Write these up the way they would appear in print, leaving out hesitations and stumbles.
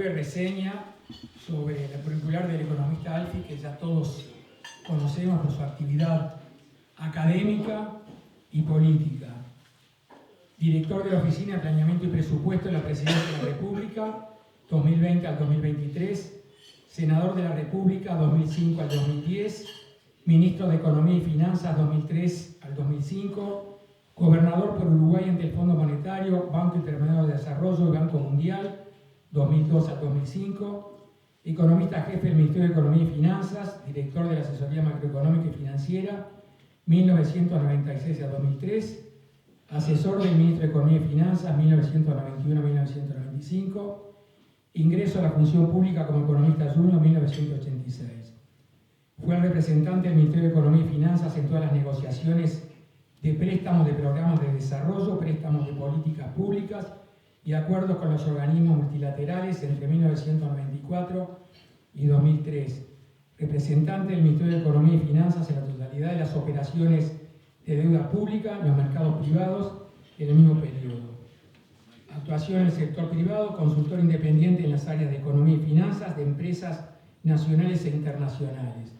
Reseña sobre la curricular del economista Alfi, que ya todos conocemos por su actividad académica y política. Director de la Oficina de Planeamiento y Presupuesto de la Presidencia de la República, 2020 al 2023, Senador de la República, 2005 al 2010, Ministro de Economía y Finanzas, 2003 al 2005, Gobernador por Uruguay ante el Fondo Monetario, Banco Interamericano de Desarrollo y Banco Mundial, 2002 al 2005, economista jefe del Ministerio de Economía y Finanzas, director de la Asesoría Macroeconómica y Financiera, 1996 a 2003, asesor del Ministro de Economía y Finanzas, 1991 a 1995, ingreso a la función pública como economista junior, 1986. Fue el representante del Ministerio de Economía y Finanzas en todas las negociaciones de préstamos de programas de desarrollo, préstamos de políticas públicas y acuerdos con los organismos multilaterales entre 1994 y 2003. Representante del Ministerio de Economía y Finanzas en la totalidad de las operaciones de deuda pública en los mercados privados en el mismo periodo. Actuación en el sector privado, consultor independiente en las áreas de economía y finanzas de empresas nacionales e internacionales.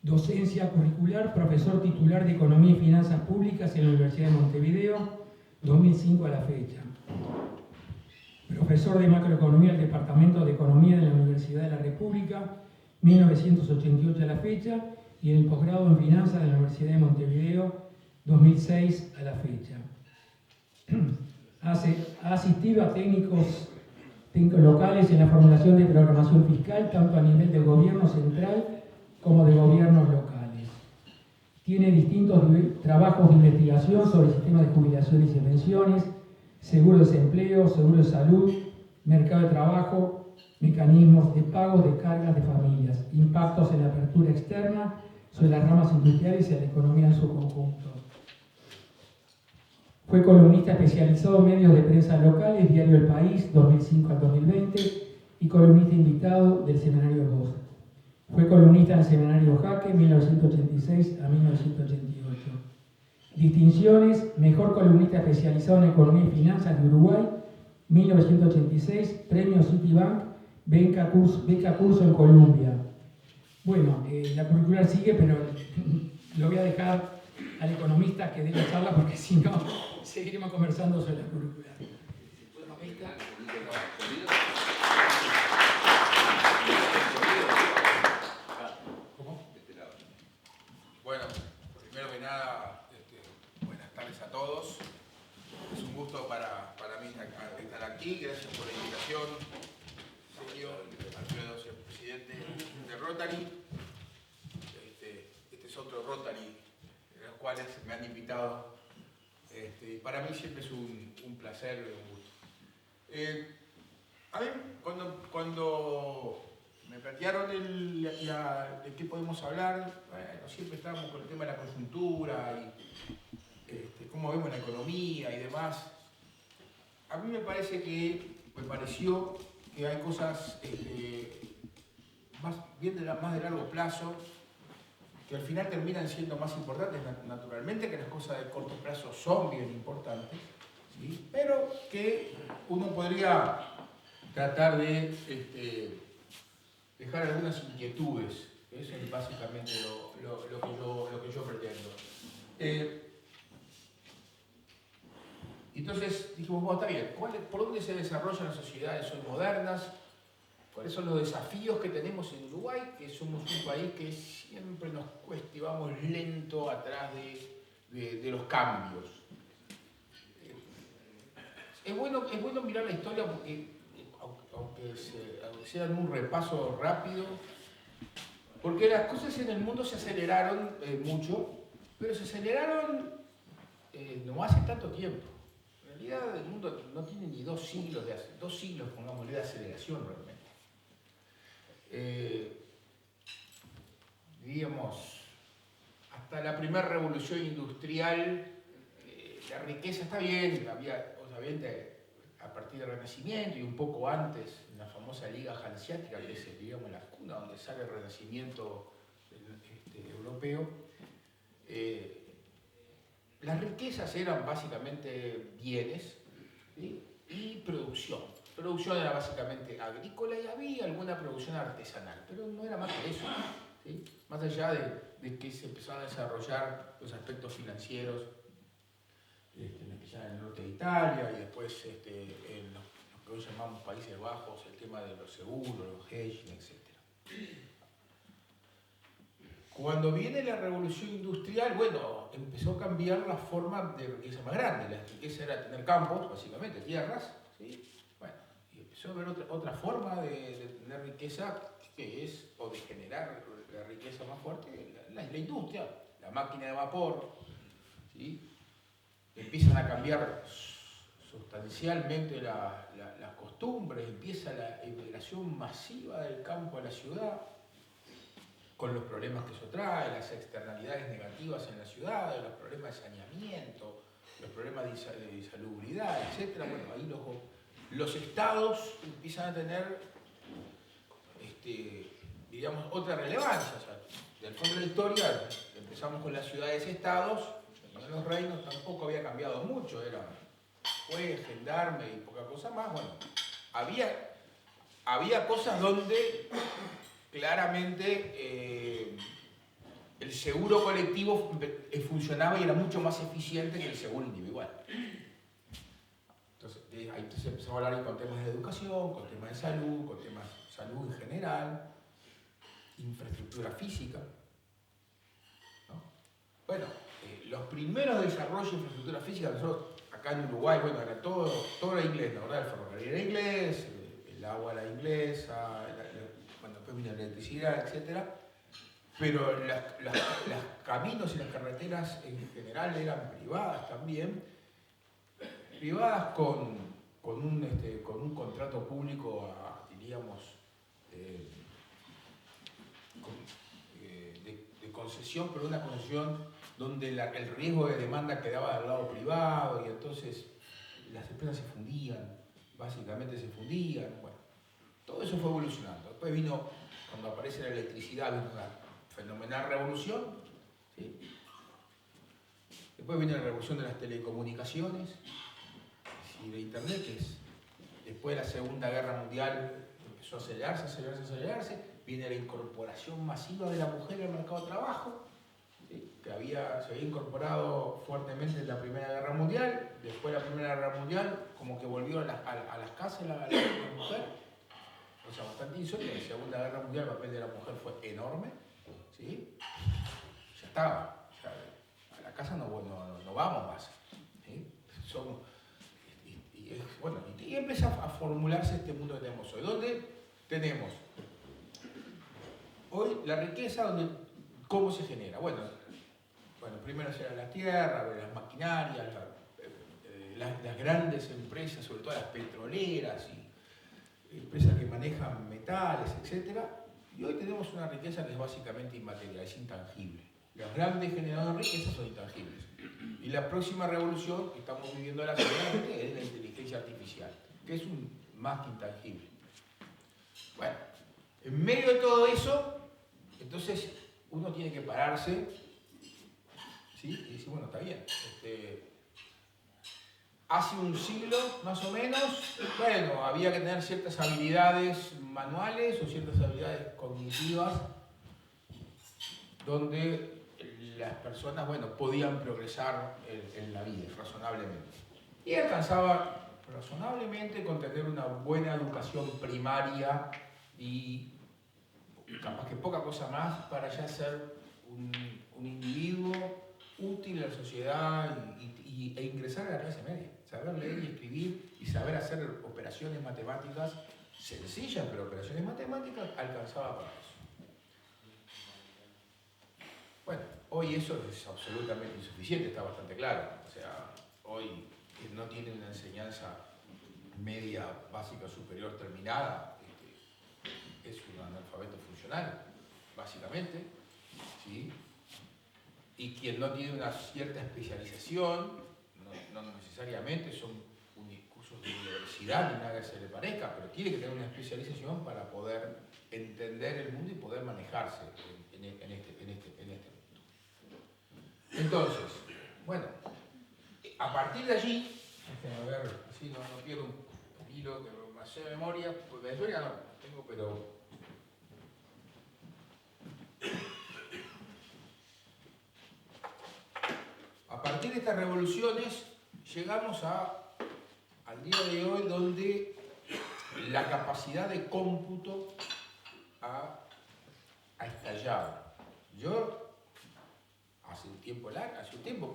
Docencia curricular, profesor titular de Economía y Finanzas Públicas en la Universidad de Montevideo, 2005 a la fecha. Profesor de Macroeconomía del Departamento de Economía de la Universidad de la República, 1988 a la fecha, y en el posgrado en Finanzas de la Universidad de Montevideo, 2006 a la fecha. Ha asistido a técnicos locales en la formulación de programación fiscal, tanto a nivel del gobierno central como de gobiernos locales. Tiene distintos trabajos de investigación sobre sistemas de jubilaciones y pensiones, seguro de desempleo, seguro de salud, mercado de trabajo, mecanismos de pago de cargas de familias, impactos en la apertura externa sobre las ramas industriales y a la economía en su conjunto. Fue columnista especializado en medios de prensa locales, Diario El País, 2005 al 2020, y columnista invitado del Semanario Voz. Fue columnista en el Semanario Jaque, 1986 a 1988. Distinciones: Mejor columnista especializado en Economía y Finanzas de Uruguay, 1986, Premio Citibank, beca curso en Colombia. Bueno, la curricular sigue, pero lo voy a dejar al economista que dé la charla, porque si no, seguiremos conversando sobre la curricular. Bueno, primero que nada, buenas tardes a todos. Es un gusto para mí estar aquí. Gracias por la invitación. Señor Alfredo, señor presidente de Rotary. Este es otro Rotary, de los cuales me han invitado. Para mí siempre es un placer y un gusto. A mí, cuando me plantearon de qué podemos hablar, bueno, siempre estábamos con el tema de la coyuntura y cómo vemos la economía y demás. A mí me pareció que hay cosas más de largo plazo que al final terminan siendo más importantes, naturalmente, que las cosas de corto plazo son bien importantes, ¿sí? Pero que uno podría tratar de dejar algunas inquietudes. Eso es básicamente lo que yo pretendo. Entonces dijimos, bueno, está bien, ¿por dónde se desarrollan las sociedades hoy modernas? ¿Cuáles son los desafíos que tenemos en Uruguay? Que somos un país que siempre nos cuesta y vamos lento atrás de los cambios. Es bueno mirar la historia porque, aunque sean un repaso rápido, porque las cosas en el mundo se aceleraron mucho, pero se aceleraron no hace tanto tiempo. En realidad el mundo no tiene ni 2 siglos, pongámosle, de aceleración realmente. Digamos, hasta la primera revolución industrial, la riqueza está bien, había obviamente a partir del Renacimiento y un poco antes, en la famosa Liga Hanseática, que es, digamos, la cuna donde sale el Renacimiento europeo. Las riquezas eran básicamente bienes, ¿sí? Y producción producción era básicamente agrícola y había alguna producción artesanal, pero no era más que eso, ¿sí? Más allá de que se empezaron a desarrollar los aspectos financieros, en especial en el norte de Italia y después en lo que hoy llamamos Países Bajos, el tema de los seguros, los hedging, etc. Cuando viene la revolución industrial, bueno, empezó a cambiar la forma de riqueza más grande. La riqueza era tener campos, básicamente, tierras, ¿sí? Bueno, y empezó a haber otra forma de tener riqueza, que es, o de generar la riqueza más fuerte, la industria, la máquina de vapor, ¿sí? Empiezan a cambiar sustancialmente las costumbres, empieza la emigración masiva del campo a la ciudad, con los problemas que eso trae, las externalidades negativas en la ciudad, los problemas de saneamiento, los problemas de insalubridad, etc. Bueno, ahí los estados empiezan a tener, digamos, otra relevancia. O sea, del fondo de la historia empezamos con las ciudades-estados, en los reinos tampoco había cambiado mucho, era juez, gendarme y poca cosa más. Bueno, había cosas donde claramente el seguro colectivo funcionaba y era mucho más eficiente que el seguro individual. Entonces, ahí empezamos a hablar con temas de educación, con temas de salud, con temas de salud en general, infraestructura física, ¿no? Bueno, los primeros desarrollos de infraestructura física, nosotros acá en Uruguay, bueno, era todo era inglés, ¿no? ¿Verdad? El ferrocarril era inglés, el agua era inglesa, bueno, después vino la electricidad, etc. Pero los caminos y las carreteras en general eran privadas también, privadas con un contrato público, diríamos, de concesión, pero una concesión donde el riesgo de demanda quedaba del lado privado y entonces las empresas se fundían, básicamente se fundían. Bueno, todo eso fue evolucionando. Después vino, cuando aparece la electricidad, vino una fenomenal revolución, ¿sí? Después vino la revolución de las telecomunicaciones y de Internet, que es, después de la Segunda Guerra Mundial empezó a acelerarse, viene la incorporación masiva de la mujer al mercado de trabajo, ¿sí? Que se había incorporado fuertemente en la Primera Guerra Mundial, después de la Primera Guerra Mundial como que volvió a las casas la mujer, o sea, bastante insólito. En la Segunda Guerra Mundial el papel de la mujer fue enorme, ¿sí? Ya estaba, o sea, a la casa no vamos más, ¿sí? Y empieza a formularse este mundo que tenemos hoy, donde tenemos hoy la riqueza, ¿cómo se genera? Bueno, primero será la tierra, las maquinarias, las grandes empresas, sobre todo las petroleras y empresas que manejan metales, etc. Y hoy tenemos una riqueza que es básicamente inmaterial, es intangible. Los grandes generadores de riqueza son intangibles. Y la próxima revolución que estamos viviendo ahora seguramente es la inteligencia artificial, que es más que intangible. Bueno, en medio de todo eso, entonces uno tiene que pararse, ¿sí? Y decir, bueno, está bien. Hace un siglo, más o menos, bueno, había que tener ciertas habilidades manuales o ciertas habilidades cognitivas donde las personas, bueno, podían progresar en la vida razonablemente. Y alcanzaba razonablemente con tener una buena educación primaria y capaz que poca cosa más para ya ser un individuo útil a la sociedad e ingresar a la clase media. Saber leer y escribir y saber hacer operaciones matemáticas sencillas, pero operaciones matemáticas alcanzaba para eso. Bueno, hoy eso es absolutamente insuficiente, está bastante claro. O sea, hoy quien no tiene una enseñanza media, básica, superior terminada, es un analfabeto funcional, básicamente, ¿sí? Y quien no tiene una cierta especialización, no necesariamente son cursos de universidad ni nada que se le parezca, pero tiene que tener una especialización para poder entender el mundo y poder manejarse en este mundo. Entonces, bueno, a partir de allí, a ver, si no pierdo un hilo, que más sé de memoria, pues Venezuela no tengo, pero a partir de estas revoluciones llegamos al día de hoy donde la capacidad de cómputo ha estallado. Yo hace un tiempo,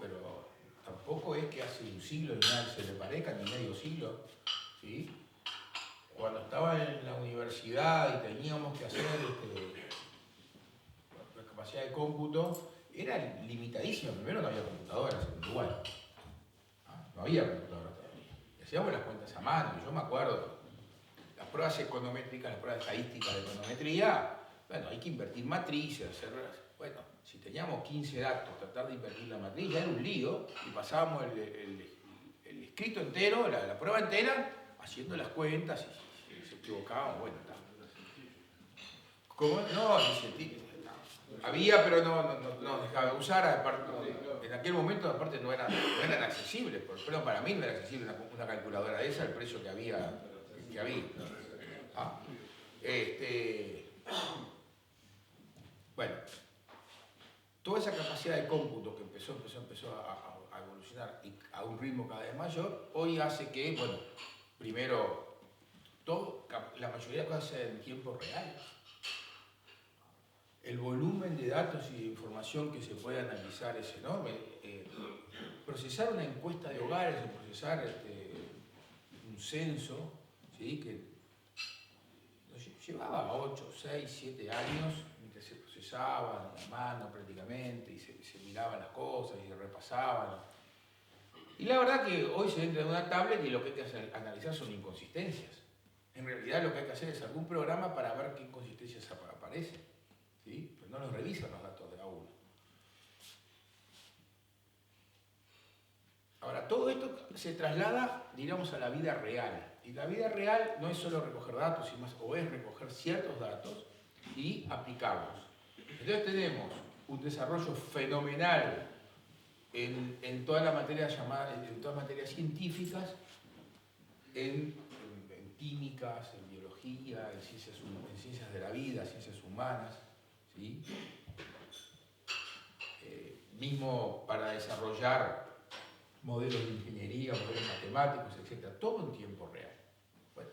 pero tampoco es que hace un siglo ni nada se le parezca, ni medio siglo, ¿sí? Cuando estaba en la universidad y teníamos que hacer la capacidad de cómputo, era limitadísima. Primero no había computadoras en Uruguay. No había computadoras todavía. Y hacíamos las cuentas a mano. Yo me acuerdo, las pruebas econométricas, las pruebas estadísticas de econometría, bueno, hay que invertir matrices, bueno, si teníamos 15 datos, tratar de invertir la matriz ya era un lío y pasábamos el escrito entero, la prueba entera, haciendo las cuentas y si se equivocaban, bueno, está. ¿Cómo? No, había, pero no dejaba de usar, aparte, en aquel momento aparte no eran accesibles, pero para mí no era accesible una calculadora de esa, el precio que había. Bueno, toda esa capacidad de cómputo que empezó a evolucionar y a un ritmo cada vez mayor, hoy hace que, bueno, primero, la mayoría de cosas sean en tiempo real. El volumen de datos y de información que se puede analizar es enorme. Procesar una encuesta de hogares o procesar un censo, ¿sí? Que nos llevaba 8, 6, 7 años, mientras se procesaba a la mano prácticamente y se miraban las cosas y se repasaban. Y la verdad que hoy se entra en una tablet y lo que hay que analizar son inconsistencias. En realidad lo que hay que hacer es algún programa para ver qué inconsistencias aparecen. ¿Sí? Pero no los revisan los datos de A1. Ahora, todo esto se traslada, digamos, a la vida real. Y la vida real no es solo recoger datos, o es recoger ciertos datos y aplicarlos. Entonces tenemos un desarrollo fenomenal en toda la materia en todas las materias científicas, en químicas, en biología, en ciencias de la vida, ciencias humanas, ¿sí? Mismo para desarrollar modelos de ingeniería, modelos matemáticos, etc. Todo en tiempo real. Bueno,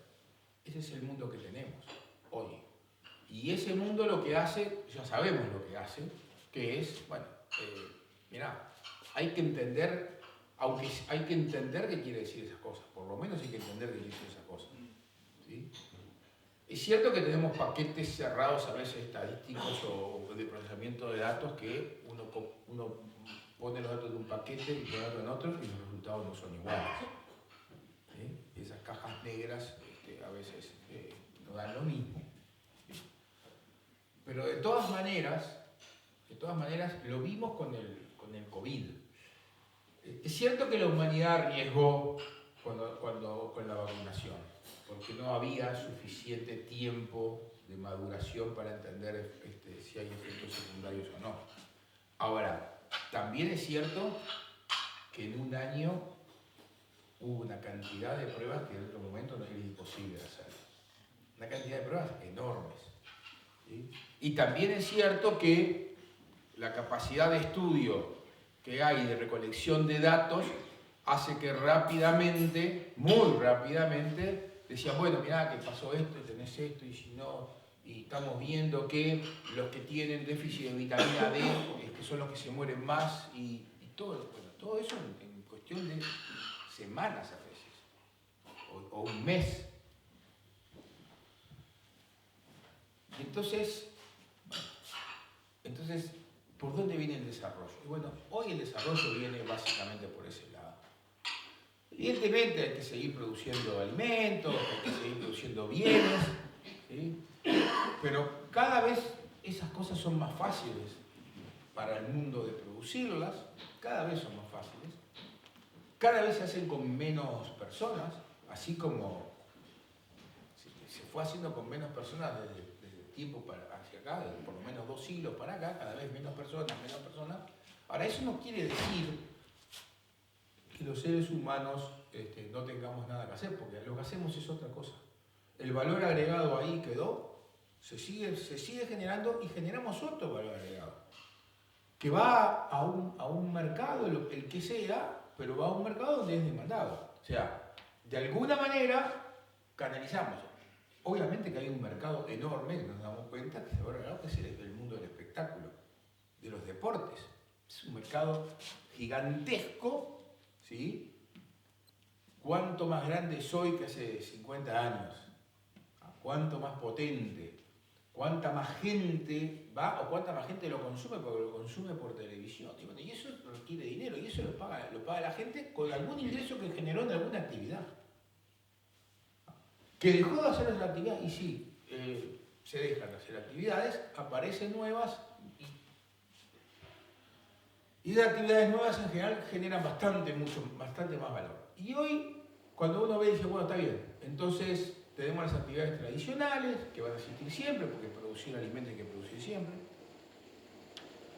ese es el mundo que tenemos hoy. Y ese mundo lo que hace, ya sabemos lo que hace, que es, bueno, mirá, hay que entender qué quiere decir esas cosas, por lo menos hay que entender qué quiere decir esas cosas. ¿Sí? Es cierto que tenemos paquetes cerrados a veces estadísticos o de procesamiento de datos que uno pone los datos de un paquete y pone en otro y los resultados no son iguales. ¿Sí? Esas cajas negras a veces no dan lo mismo. ¿Sí? Pero de todas maneras lo vimos con el COVID. Es cierto que la humanidad arriesgó con la vacunación, porque no había suficiente tiempo de maduración para entender si hay efectos secundarios o no. Ahora, también es cierto que en un año hubo una cantidad de pruebas que en otro momento no era imposible hacer. Una cantidad de pruebas enormes. ¿Sí? Y también es cierto que la capacidad de estudio que hay de recolección de datos hace que rápidamente, muy rápidamente, decían, bueno, mirá que pasó esto y tenés esto y si no, y estamos viendo que los que tienen déficit de vitamina D son los que se mueren más y todo, bueno, todo eso en cuestión de semanas a veces, o un mes. Entonces, ¿por dónde viene el desarrollo? Y bueno, hoy el desarrollo viene básicamente por ese lado. Evidentemente hay que seguir produciendo alimentos, hay que seguir produciendo bienes, ¿sí? Pero cada vez esas cosas son más fáciles para el mundo de producirlas, cada vez son más fáciles, cada vez se hacen con menos personas, así como se fue haciendo con menos personas desde tiempo hacia acá, desde por lo menos 2 siglos para acá, cada vez menos personas. Ahora, eso no quiere decir que los seres humanos no tengamos nada que hacer, porque lo que hacemos es otra cosa. el valor agregado ahí quedó, se sigue generando y generamos otro valor agregado, que va a un mercado, el que sea, pero va a un mercado donde es demandado. O sea, de alguna manera canalizamos. Obviamente que hay un mercado enorme, que nos damos cuenta, que es el mundo del espectáculo, de los deportes. Es un mercado gigantesco, ¿sí? Cuánto más grande soy que hace 50 años, cuánto más potente, cuánta más gente va o cuánta más gente lo consume, porque lo consume por televisión. Y, bueno, y eso requiere dinero, y eso lo paga la gente con algún ingreso que generó en alguna actividad. Que dejó de hacer esa actividad, y sí, se dejan de hacer actividades, aparecen nuevas, y las actividades nuevas en general generan bastante más valor. Y hoy, cuando uno ve, dice, bueno, está bien, entonces tenemos las actividades tradicionales, que van a existir siempre, porque producir alimentos hay que producir siempre,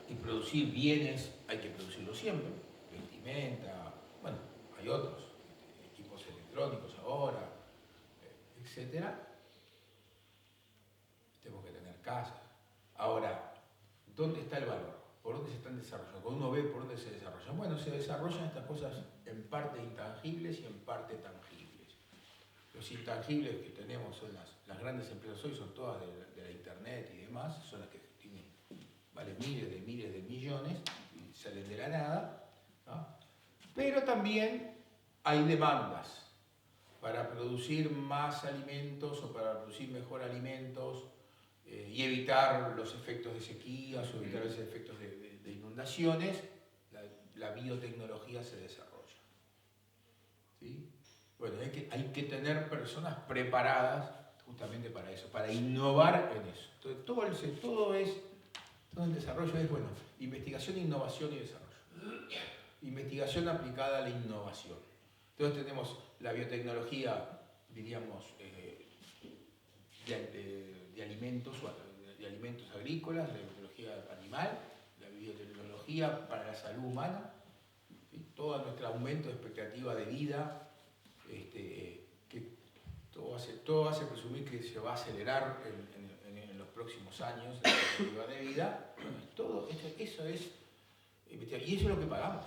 y producir bienes hay que producirlo siempre, vestimenta, bueno, hay otros, equipos electrónicos ahora, etc. Tenemos que tener casas. Ahora, ¿dónde está el valor? ¿Por dónde se están desarrollando? Cuando uno ve por dónde se desarrollan. Bueno, se desarrollan estas cosas en parte intangibles y en parte tangibles. Los intangibles que tenemos son las grandes empresas hoy, son todas de la internet y demás, son las que valen miles de millones y salen de la nada, ¿no? Pero también hay demandas para producir más alimentos o para producir mejor alimentos y evitar los efectos de sequías o evitar los efectos de inundaciones. La biotecnología se desarrolla, ¿sí? Bueno, hay que tener personas preparadas justamente para eso, para innovar en eso. Entonces, todo el desarrollo es, bueno, investigación, innovación y desarrollo. Investigación aplicada a la innovación. Entonces tenemos la biotecnología, diríamos, de alimentos agrícolas, la biotecnología animal, la biotecnología para la salud humana, ¿sí? Todo nuestro aumento de expectativa de vida, que todo hace presumir que se va a acelerar en los próximos años la expectativa de vida. Bueno, todo eso es, y eso es lo que pagamos.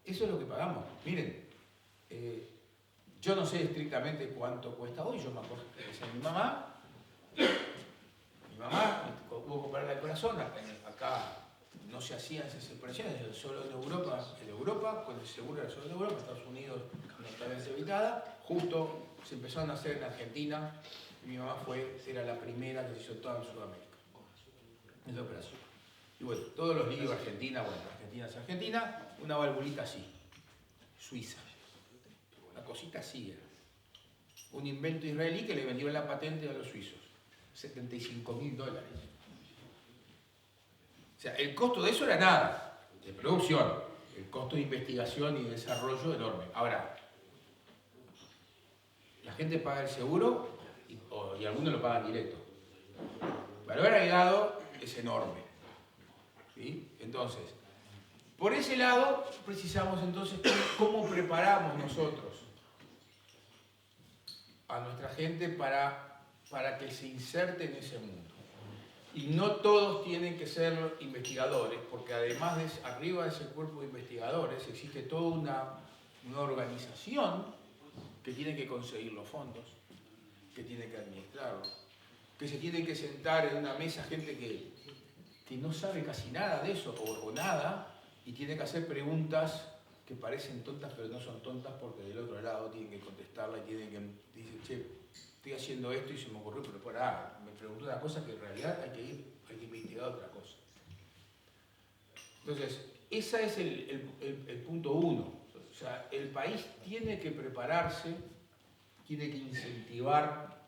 Eso es lo que pagamos. Miren, yo no sé estrictamente cuánto cuesta hoy, yo me acuerdo que decía mi mamá hubo que operarle el corazón, acá no se hacían esas operaciones, solo en Europa, con el seguro era solo en Europa, Estados Unidos no estaba deshabitada, justo se empezaron a hacer en Argentina, y mi mamá era la primera que se hizo toda en Sudamérica, esa operación. Y bueno, todos los líos Argentina es Argentina, una valvulita así, suiza, una cosita así era. Un invento israelí que le vendieron la patente a los suizos, $75.000. O sea, el costo de eso era nada, de producción, el costo de investigación y desarrollo enorme. Ahora, la gente paga el seguro y algunos lo pagan directo. El valor agregado es enorme, ¿sí? Entonces, por ese lado, precisamos entonces cómo preparamos nosotros a nuestra gente para que se inserte en ese mundo. Y no todos tienen que ser investigadores, porque además arriba de ese cuerpo de investigadores existe toda una organización que tiene que conseguir los fondos, que tiene que administrarlos, que se tiene que sentar en una mesa gente que no sabe casi nada de eso o nada, y tiene que hacer preguntas que parecen tontas pero no son tontas porque del otro lado tienen que contestarla y dicen, che, estoy haciendo esto y se me ocurrió, pero me preguntó una cosa que en realidad hay que investigar otra cosa. Entonces, ese es el punto uno. O sea, el país tiene que prepararse, tiene que incentivar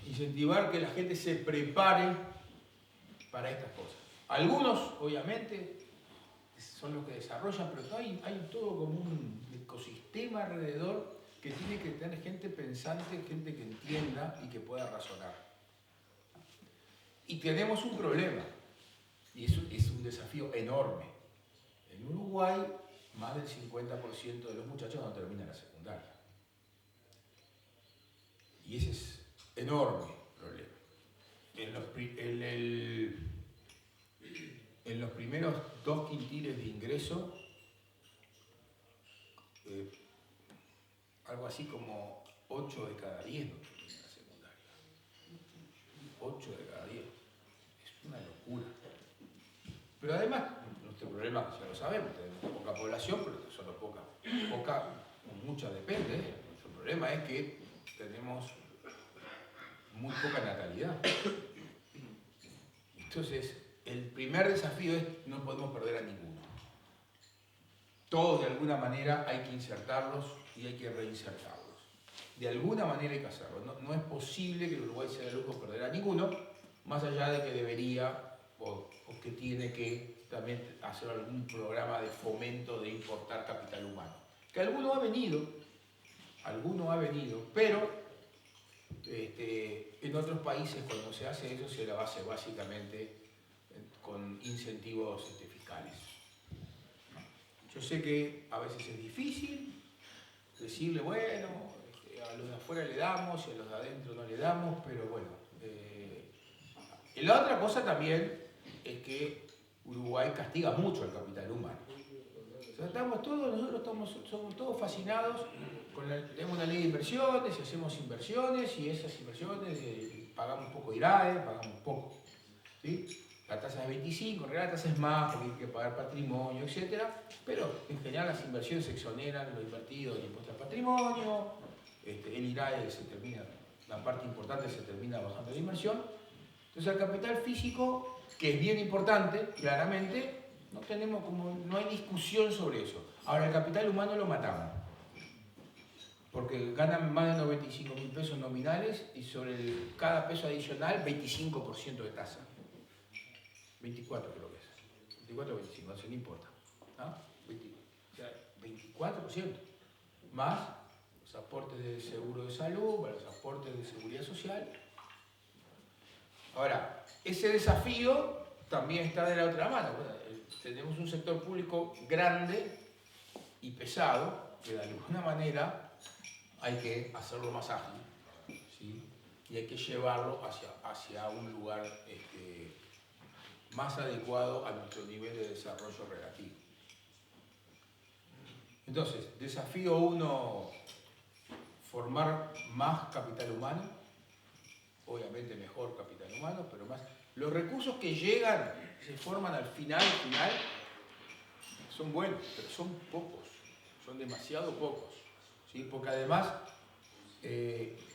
incentivar que la gente se prepare para estas cosas. Algunos, obviamente, son los que desarrollan, pero hay todo como un ecosistema alrededor que tiene que tener gente pensante, gente que entienda y que pueda razonar. Y tenemos un problema, y eso es un desafío enorme. En Uruguay más del 50% de los muchachos no terminan la secundaria. Y ese es enorme problema. En los primeros 2 quintiles de ingreso, algo así como 8 de cada 10 no terminan la secundaria. 8 de cada 10. Es una locura. Pero además, nuestro problema, ya lo sabemos, tenemos poca población, pero solo poca, mucha depende. Nuestro problema es que tenemos muy poca natalidad. Entonces, el primer desafío es no podemos perder a ninguno. Todos de alguna manera hay que insertarlos y hay que reinsertarlos. De alguna manera hay que hacerlo. No es posible que el Uruguay se dé el lujo de perder a ninguno, más allá de que debería o que tiene que también hacer algún programa de fomento de importar capital humano. Que alguno ha venido, pero en otros países cuando se hace eso se lo hace básicamente con incentivos fiscales. Yo sé que a veces es difícil decirle, bueno, a los de afuera le damos y a los de adentro no le damos, pero bueno. Y la otra cosa también es que Uruguay castiga mucho al capital humano. O sea, nosotros somos todos fascinados tenemos una ley de inversiones y hacemos inversiones y esas inversiones pagamos poco IRAE, pagamos poco. ¿Sí? La tasa es 25, en realidad la tasa es más porque hay que pagar patrimonio, etc. Pero en general las inversiones se exoneran lo invertido en impuestos al patrimonio, el IRAE la parte importante se termina bajando la inversión. Entonces el capital físico, que es bien importante, claramente, no hay discusión sobre eso. Ahora el capital humano lo matamos. Porque ganan más de 95.000 pesos nominales y sobre cada peso adicional 25% de tasa. 24 creo que es. 24 o 25, no importa. ¿Ah? 24%. Más los aportes de seguro de salud, los aportes de seguridad social. Ahora, ese desafío también está de la otra mano. Tenemos un sector público grande y pesado, que de alguna manera hay que hacerlo más ágil, ¿sí? Y hay que llevarlo hacia un lugar más adecuado a nuestro nivel de desarrollo relativo. Entonces, desafío 1, formar más capital humano, obviamente mejor capital humano, pero más. Los recursos que llegan, se forman al final, son buenos, pero son pocos, son demasiado pocos, ¿sí? Porque además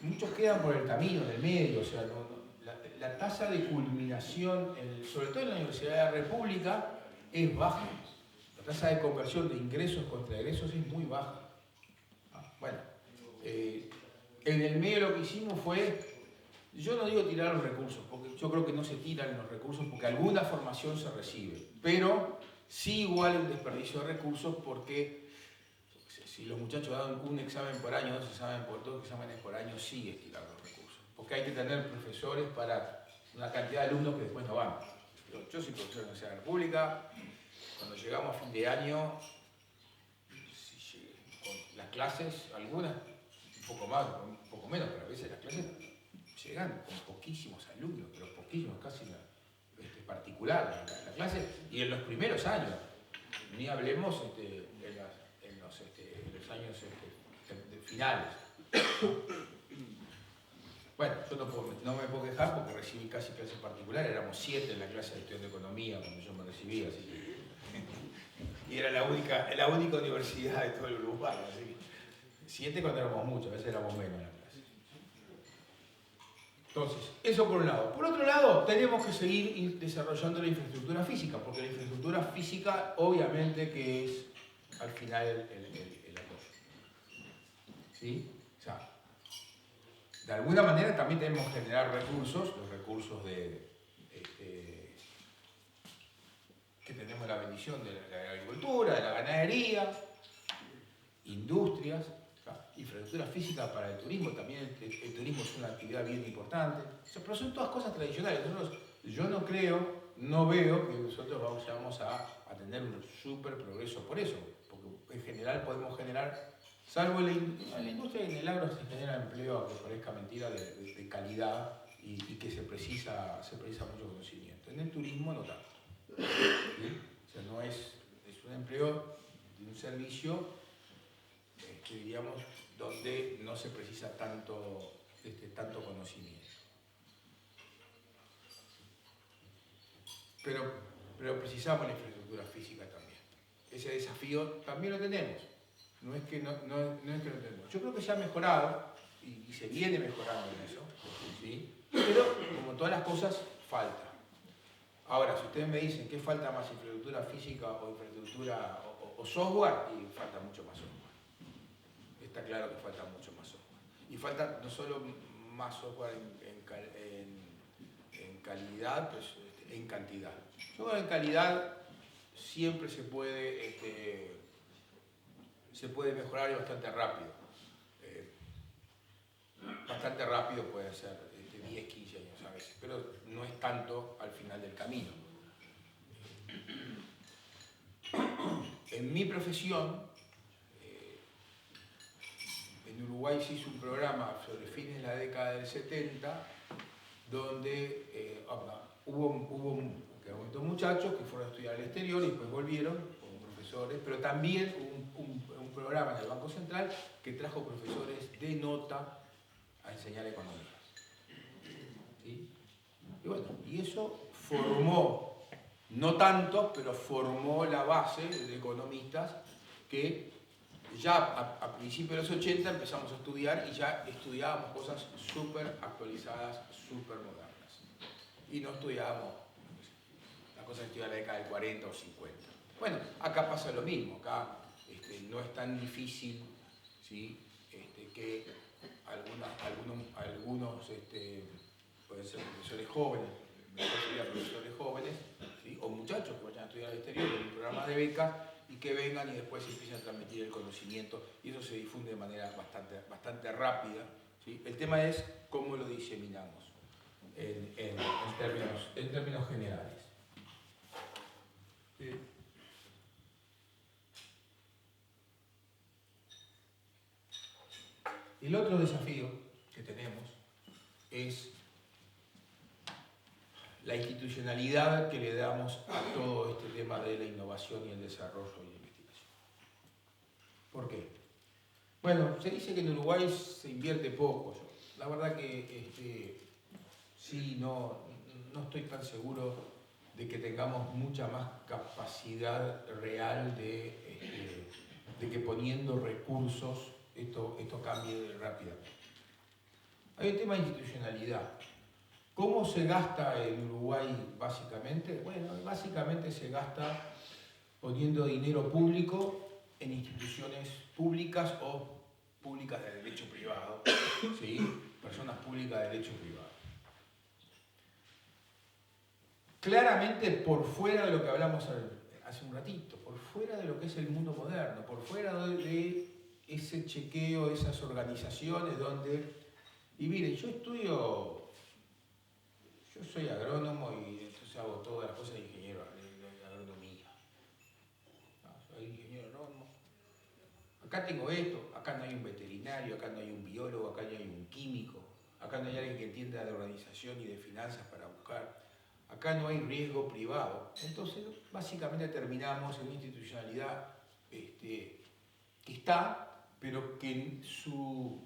muchos quedan por el camino, en el medio, o sea, la tasa de culminación, sobre todo en la Universidad de la República, es baja. La tasa de conversión de ingresos contra egresos es muy baja. Bueno, en el medio lo que hicimos fue, yo no digo tirar los recursos, porque yo creo que no se tiran los recursos porque alguna formación se recibe, pero sí igual un desperdicio de recursos porque si los muchachos dan un examen por año, 2 exámenes por año, sí es tirar los recursos. Porque hay que tener profesores para una cantidad de alumnos que después no van. Yo soy profesor de la Universidad de la República, cuando llegamos a fin de año, con las clases, algunas un poco más, un poco menos, pero a veces las clases llegan con poquísimos alumnos, pero poquísimos, casi particular la clase, y en los primeros años, ni hablemos en los años finales. Bueno, yo no me puedo quejar porque recibí casi clases particulares, éramos 7 en la clase de estudios de economía cuando yo me recibí, así que, y era la única universidad de todo el Uruguay, así que 7 cuando éramos muchos, a veces éramos menos en la clase. Entonces, eso por un lado. Por otro lado, tenemos que seguir desarrollando la infraestructura física, porque la infraestructura física obviamente que es al final el apoyo. ¿Sí? O sea, de alguna manera también tenemos que generar recursos, los recursos que tenemos la bendición de la agricultura, de la ganadería, industrias, infraestructura física para el turismo, también el turismo es una actividad bien importante, o sea, pero son todas cosas tradicionales. Yo no veo que nosotros vamos a tener un súper progreso por eso, porque general podemos generar, salvo en la industria y en el agro se genera empleo, aunque parezca mentira, de calidad y que se precisa mucho conocimiento. En el turismo no tanto. ¿Sí? O sea, no es un empleo de un servicio, diríamos, donde no se precisa tanto conocimiento. Pero precisamos la infraestructura física también. Ese desafío también lo tenemos. No es que no tenemos. Yo creo que se ha mejorado y se viene mejorando en eso, ¿sí? Pero como todas las cosas, falta. Ahora, si ustedes me dicen que falta más infraestructura física o infraestructura o software, y falta mucho más software. Está claro que falta mucho más software. Y falta no solo más software en calidad, pues en cantidad. Software en calidad siempre se puede mejorar y bastante rápido. Bastante rápido puede ser 10, 15 años a veces, pero no es tanto al final del camino. En mi profesión, en Uruguay se hizo un programa sobre fines de la década del 70, donde hubo muchachos que fueron a estudiar al exterior y después volvieron como profesores, pero también hubo un programa en el Banco Central que trajo profesores de nota a enseñar economía. ¿Sí? Y bueno, y eso formó, no tanto, pero formó la base de economistas que ya a principios de los 80 empezamos a estudiar y ya estudiábamos cosas súper actualizadas, súper modernas. Y no estudiábamos la cosa que estudia la década del 40 o 50. Bueno, acá pasa lo mismo, acá no es tan difícil, ¿sí? Que algunos pueden ser profesores jóvenes, mejor sería profesores jóvenes, ¿sí? O muchachos que vayan a estudiar al exterior en un programa de becas y que vengan y después empiecen a transmitir el conocimiento y eso se difunde de manera bastante rápida, ¿sí? El tema es cómo lo diseminamos en términos generales. El otro desafío que tenemos es la institucionalidad que le damos a todo este tema de la innovación y el desarrollo y la investigación. ¿Por qué? Bueno, se dice que en Uruguay se invierte poco. La verdad que sí, no estoy tan seguro de que tengamos mucha más capacidad real de que poniendo recursos esto cambie rápidamente. Hay un tema de institucionalidad. ¿Cómo se gasta en Uruguay básicamente? Bueno, básicamente se gasta poniendo dinero público en instituciones públicas o públicas de derecho privado, ¿sí? Personas públicas de derecho privado. Claramente por fuera de lo que hablamos hace un ratito, por fuera de lo que es el mundo moderno, por fuera de ese chequeo, esas organizaciones donde... Y miren, yo soy agrónomo y entonces hago todas las cosas de ingeniero de agronomía. Soy ingeniero agrónomo. Acá tengo esto, acá no hay un veterinario, acá no hay un biólogo, acá no hay un químico, acá no hay alguien que entienda de organización y de finanzas para buscar. Acá no hay riesgo privado. Entonces, básicamente terminamos en una institucionalidad que está, pero que su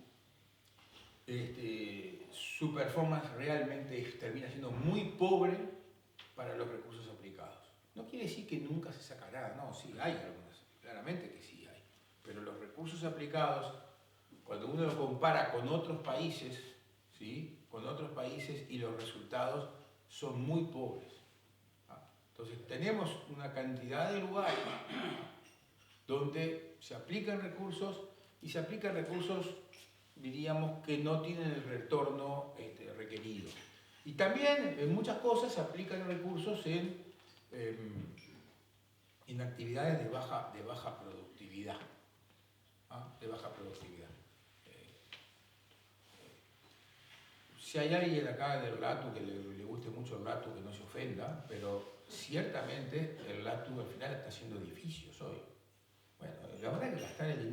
performance realmente termina siendo muy pobre para los recursos aplicados. No quiere decir que nunca se sacará, no, sí, hay algunas, claramente que sí hay. Pero los recursos aplicados, cuando uno lo compara con otros países, ¿sí? Con otros países y los resultados son muy pobres. Entonces tenemos una cantidad de lugares donde se aplican recursos y se aplican recursos, diríamos, que no tienen el retorno requerido. Y también en muchas cosas se aplican recursos en actividades de baja productividad. De baja productividad. Si hay alguien acá del LATU que le guste mucho el LATU, que no se ofenda, pero ciertamente el LATU al final está haciendo edificios hoy. Bueno, la verdad que gastar el dinero